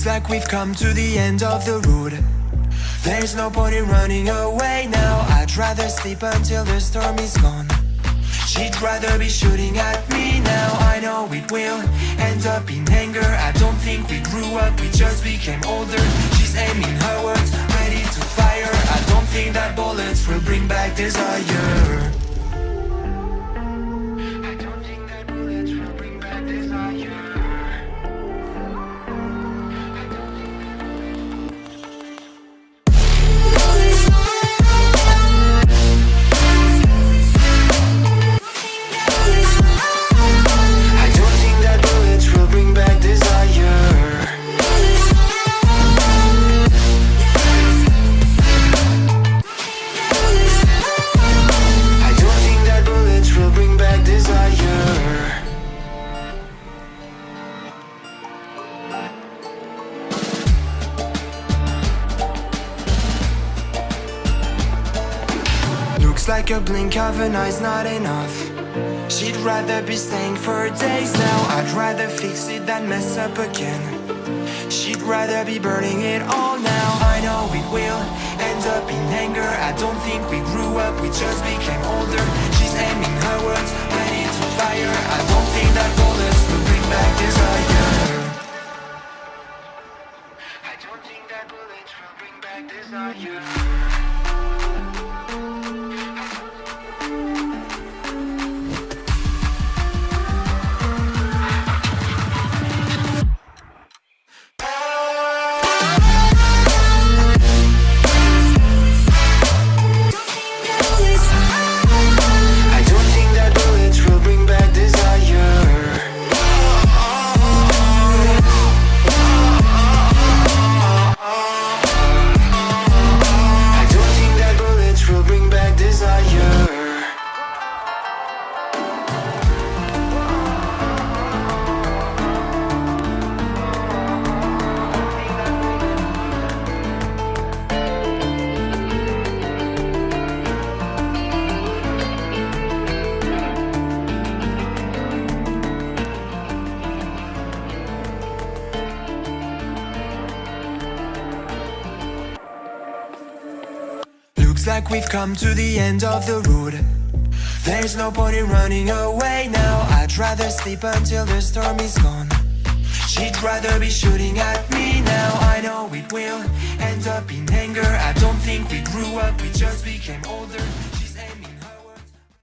Looks like we've come to the end of the road. There's no point in running away now. I'd rather sleep until the storm is gone. She'd rather be shooting at me now. I know it will end up in anger. I don't think we grew up, we just became older. She's aiming her words, ready to fire. I don't think that bullets will bring back desire. I don't think that bullets will bring back desire. Looks like a blink of an eye's not enough. She'd rather be staying for days now. I'd rather fix it than mess up again. She'd rather be burning it all now. I know it will end up in anger. I don't think we grew up, we just became older. She's aiming her words, ready to fire. I don't think that bullets will bring back desire. I don't think that bullets will bring back desire. Looks like we've come to the end of the road. There's no point in running away now. I'd rather sleep until the storm is gone. She'd rather be shooting at me now. I know it will end up in anger. I don't think we grew up, we just became older.